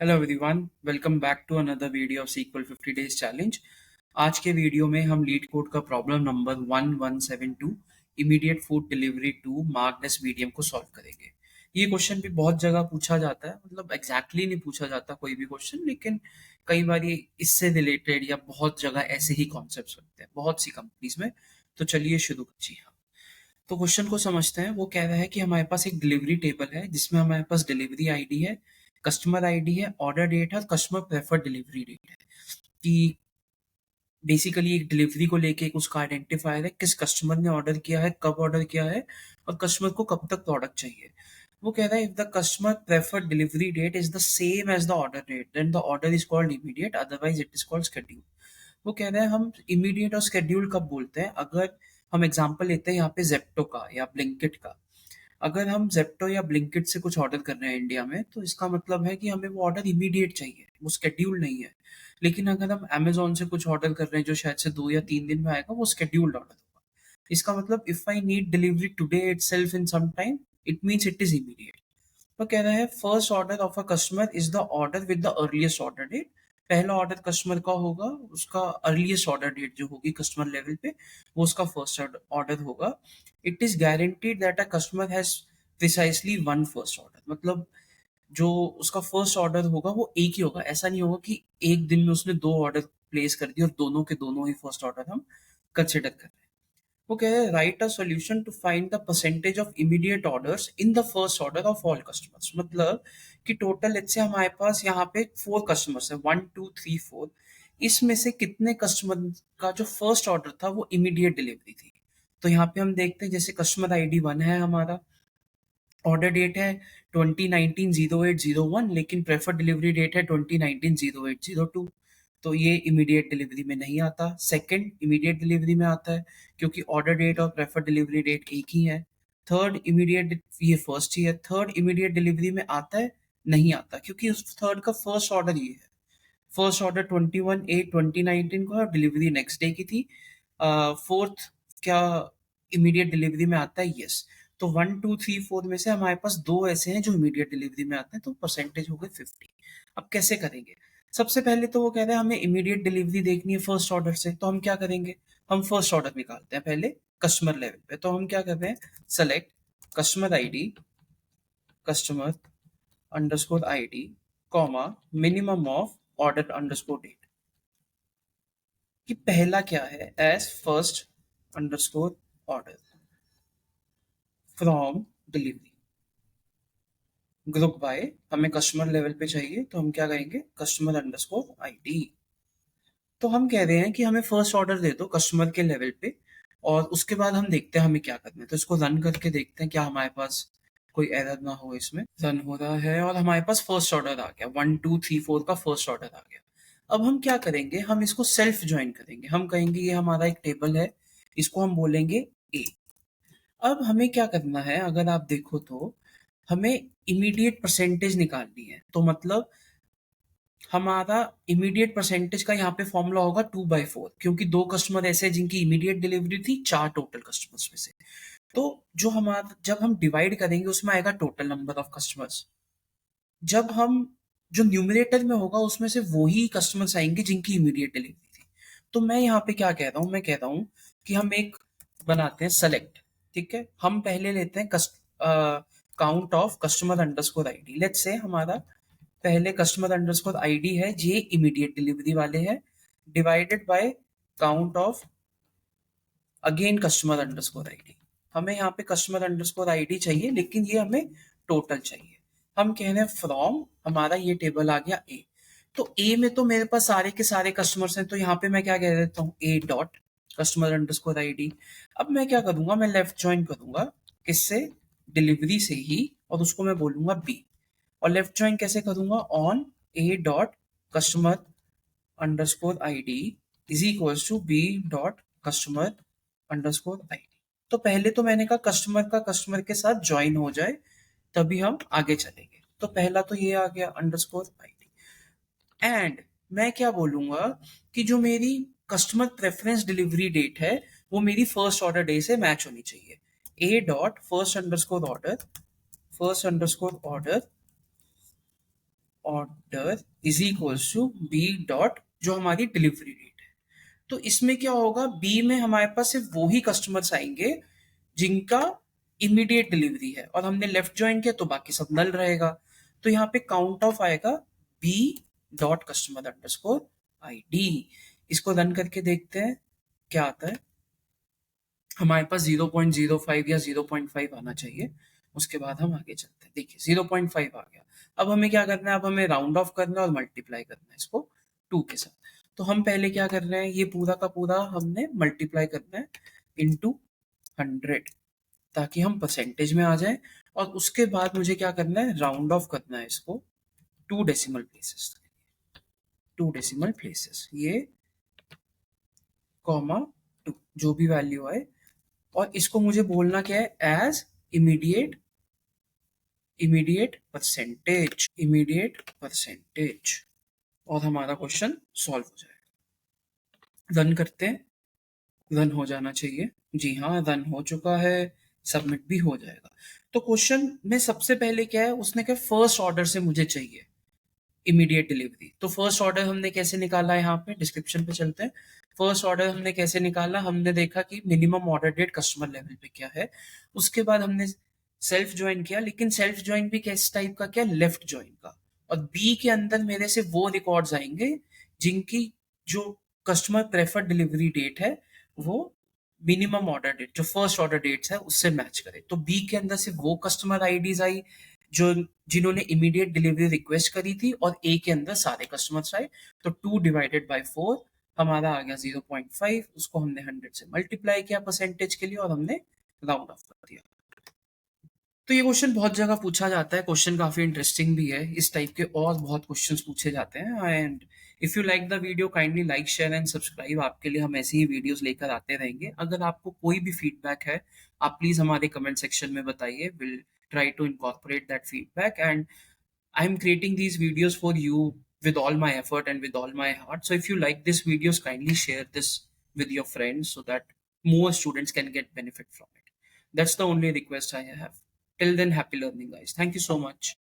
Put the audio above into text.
Hello everyone, welcome back to another video of sequel 50 days challenge. आज के video में हम लीड कोड का problem number 1172 immediate food delivery two मार्कलेस medium को सॉल्व करेंगे। ये क्वेश्चन भी बहुत जगह पूछा जाता है, मतलब एग्जैक्टली नहीं पूछा जाता कोई भी क्वेश्चन, लेकिन कई बार ये इससे रिलेटेड या बहुत जगह ऐसे ही कॉन्सेप्ट होते हैं बहुत सी कंपनीज में। तो चलिए शुरू जी हाँ। तो क्वेश्चन को समझते हैं। वो कह रहा है कि हमारे पास एक डिलीवरी टेबल है जिसमें हमारे पास डिलीवरी आईडी है, कस्टमर आईडी है, ऑर्डर डेट है और कस्टमर प्रेफर्ड डिलीवरी डेट है। कि बेसिकली एक डिलीवरी को लेके एक उसका आइडेंटिफायर है, किस कस्टमर ने ऑर्डर किया है, कब ऑर्डर किया है और कस्टमर को कब तक प्रोडक्ट चाहिए। वो कह रहा है if the customer preferred delivery date is the same as the order date then the order is called immediate, otherwise it is called schedule. वो कह रहे हैं हम इमीडिएट और शेड्यूल कब बोलते हैं। अगर हम एग्जांपल लेते हैं यहाँ पे जेप्टो का या ब्लिंकिट का। अगर हम जेप्टो या ब्लिंकिट से कुछ ऑर्डर कर रहे हैं इंडिया में, तो इसका मतलब है कि हमें वो ऑर्डर इमीडिएट चाहिए, वो शेड्यूल नहीं है। लेकिन अगर हम अमेजोन से कुछ ऑर्डर कर रहे हैं जो शायद से 2 या 3 दिन में आएगा, वो शेड्यूल्ड ऑर्डर होगा। इसका मतलब if I need delivery today itself in some time, it means it is immediate. तो कह रहा है first order of a customer is the order with the earliest order date. पहला ऑर्डर कस्टमर का होगा, उसका अर्लीस्ट ऑर्डर डेट जो होगी कस्टमर लेवल पे, वो उसका फर्स्ट ऑर्डर होगा। It is guaranteed that a customer has precisely one first order. मतलब जो उसका फर्स्ट ऑर्डर होगा वो एक ही होगा। ऐसा नहीं होगा कि एक दिन में उसने 2 ऑर्डर प्लेस कर दिए और दोनों के दोनों ही फर्स्ट ऑर्डर हम कंसिडर कर रहे हैं। वो कह रहे हैं write a solution to find the percentage of immediate orders in the first order of all customers. मतलब कि टोटल लेट्स से हमारे पास यहाँ पे 4 कस्टमर्स है, 1 2 3 4। इसमें से कितने कस्टमर का जो फर्स्ट ऑर्डर था वो इमीडिएट डिलीवरी थी। तो यहाँ पे हम देखते हैं, जैसे कस्टमर आईडी 1 है हमारा, ऑर्डर डेट है 2019-08-01, लेकिन प्रेफर डिलीवरी डेट है 2019-08-02। तो ये इमीडिएट डिलीवरी में नहीं आता। सेकंड इमीडिएट डिलीवरी में आता है क्योंकि ऑर्डर डेट और प्रेफर डिलीवरी डेट एक ही है। थर्ड इमीडिएट, ये फर्स्ट ही है। थर्ड इमीडिएट डिलीवरी में आता है, नहीं आता क्योंकि उस थर्ड का फर्स्ट ऑर्डर ये है। फर्स्ट ऑर्डर 21/8/2019 को और डिलीवरी नेक्स्ट डे की थी। फोर्थ क्या इमीडिएट डिलीवरी में आता है? यस। तो 1 2 3 4 में से हमारे पास 2 ऐसे हैं जो इमीडिएट डिलीवरी में आते हैं, तो परसेंटेज हो गए 50। अब कैसे करेंगे? सबसे पहले तो वो कह रहे हैं हमें इमीडिएट डिलीवरी देखनी है फर्स्ट ऑर्डर से, तो हम क्या करेंगे? हम फर्स्ट ऑर्डर निकालते हैं पहले कस्टमर लेवल पे। तो हम क्या कर रहे हैं? Select customer ID, customer underscore ID, comma, minimum of order underscore date. कि पहला क्या है? As first underscore order from delivery. Group by हमें कस्टमर लेवल पे चाहिए, तो हम क्या करेंगे? Customer underscore ID. तो हम कह रहे हैं कि हमें फर्स्ट ऑर्डर दे दो कस्टमर के लेवल पे, और उसके बाद हम देखते हैं हमें क्या करना है। तो इसको रन करके देखते हैं क्या हमारे पास कोई एरर ना हो। इसमें रन हो रहा है और हमारे पास फर्स्ट ऑर्डर आ गया, 1 2 3 4 का फर्स्ट ऑर्डर आ गया। अब हम क्या करेंगे? हम इसको सेल्फ ज्वाइन करेंगे। हम कहेंगे ये हमारा एक टेबल है, इसको हम बोलेंगे ए। अब हमें क्या करना है? अगर आप देखो तो हमें इमीडिएट परसेंटेज निकालनी है। तो मतलब हमारा इमीडिएट परसेंटेज का यहाँ पे फॉर्मूला होगा 2/4, क्योंकि 2 कस्टमर ऐसे हैं जिनकी इमीडिएट डिलीवरी थी, 4 टोटल कस्टमर्स में से। तो जो हमारा जब हम डिवाइड करेंगे उसमें आएगा टोटल नंबर ऑफ कस्टमर्स। जब हम जो न्यूमरेटर में होगा उसमें से वही कस्टमर्स आएंगे जिनकी इमीडिएट डिलीवरी थी। तो मैं यहाँ पे क्या कह रहा हूँ? मैं कह रहा हूँ कि हम एक बनाते हैं सेलेक्ट। ठीक है, हम पहले लेते हैं count of customer underscore ID. Let's say हमारा पहले कस्टमर अंडरस्कोर आईडी है, ये इमीडिएट डिलीवरी वाले हैं, divided by count of again customer underscore ID. हमें यहाँ पे कस्टमर अंडरस्कोर आईडी चाहिए, लेकिन ये हमें टोटल चाहिए। हम कह रहे हैं फ्रॉम, हमारा ये टेबल आ गया ए। तो ए में तो मेरे पास सारे के सारे कस्टमर्स हैं, तो यहाँ पे मैं क्या कह देता हूँ? ए डॉट कस्टमर अंडरस्कोर आईडी। अब मैं क्या करूंगा? मैं लेफ्ट ज्वाइन करूंगा, किससे? डिलीवरी से ही, और उसको मैं बोलूंगा बी। और लेफ्ट ज्वाइन कैसे करूंगा? On A dot customer underscore ID is equals to B dot customer underscore ID. तो पहले तो मैंने कहा कस्टमर का कस्टमर के साथ ज्वाइन हो जाए, तभी हम आगे चलेंगे। तो पहला तो ये आ गया अंडरस्कोर आईडी। एंड मैं क्या बोलूंगा कि जो मेरी कस्टमर प्रेफरेंस डिलीवरी डेट है वो मेरी फर्स्ट ऑर्डर डे से मैच होनी चाहिए। A dot first underscore order order is equals to B dot जो हमारी डिलीवरी डेट है। तो इसमें क्या होगा, बी में हमारे पास सिर्फ वो ही कस्टमर्स आएंगे जिनका इमीडिएट डिलीवरी है, और हमने लेफ्ट ज्वाइन किया तो बाकी सब नल रहेगा। तो यहाँ पे काउंट ऑफ आएगा B dot customer underscore ID. इसको रन करके देखते हैं क्या आता है। हमारे पास 0.05 या 0.5 आना चाहिए, उसके बाद हम आगे चलते हैं। देखिए 0.5 आ गया। अब हमें क्या करना है, अब हमें राउंड ऑफ करना है और मल्टीप्लाई करना है इसको 2 के साथ। तो हम पहले क्या कर रहे हैं, ये पूरा का पूरा हमने मल्टीप्लाई करना है इंटू 100 ताकि हम परसेंटेज में आ जाए। और उसके बाद मुझे क्या करना है, राउंड ऑफ करना है इसको 2 डेसिमल प्लेसेस। 2 डेसिमल प्लेसेस ये कॉमा 2 जो भी वैल्यू आए, और इसको मुझे बोलना क्या है, एज इमीडिएट इमीडिएट परसेंटेज, और हमारा क्वेश्चन सॉल्व हो जाएगा। रन करते हैं, रन हो जाना चाहिए। जी हाँ, रन हो चुका है, सबमिट भी हो जाएगा। तो क्वेश्चन में सबसे पहले क्या है, उसने कहा फर्स्ट ऑर्डर से मुझे चाहिए इमीडिएट डिलीवरी। तो फर्स्ट ऑर्डर हमने कैसे निकाला है, यहाँ पे डिस्क्रिप्शन पे चलते हैं। फर्स्ट ऑर्डर हमने कैसे निकाला, हमने देखा कि minimum order date customer level पे क्या है। उसके बाद हमने सेल्फ ज्वाइन किया, लेकिन सेल्फ ज्वाइन भी किस टाइप का, क्या लेफ्ट ज्वाइन का। और बी के अंदर मेरे से वो रिकॉर्ड्स आएंगे जिनकी जो कस्टमर प्रेफर्ड डिलीवरी डेट है वो मिनिमम ऑर्डर डेट जो फर्स्ट ऑर्डर डेट्स है उससे मैच करे। तो बी के अंदर से वो कस्टमर आईडीज आई जो जिन्होंने इमीडिएट डिलीवरी रिक्वेस्ट करी थी, और ए के अंदर सारे कस्टमर्स आए। तो 2 डिवाइडेड बाई 4 हमारा आ गया 0.5। उसको हमने 100 से मल्टीप्लाई किया परसेंटेज के लिए, और हमने राउंड ऑफ कर दिया। तो ये क्वेश्चन बहुत जगह पूछा जाता है, क्वेश्चन काफी इंटरेस्टिंग भी है। इस टाइप के और बहुत क्वेश्चंस पूछे जाते हैं। And if you like the video kindly like share and subscribe. आपके लिए हम ऐसी ही वीडियोस लेकर आते रहेंगे। अगर आपको कोई भी फीडबैक है, आप प्लीज हमारे कमेंट सेक्शन में बताइए। Will try to incorporate that feedback, and I am creating these videos for you with all my effort and with all my heart. So if you like this videos, kindly share this with your friends so that more students can get benefit from it. That's the only request I have. Till then, happy learning, guys. Thank you so much.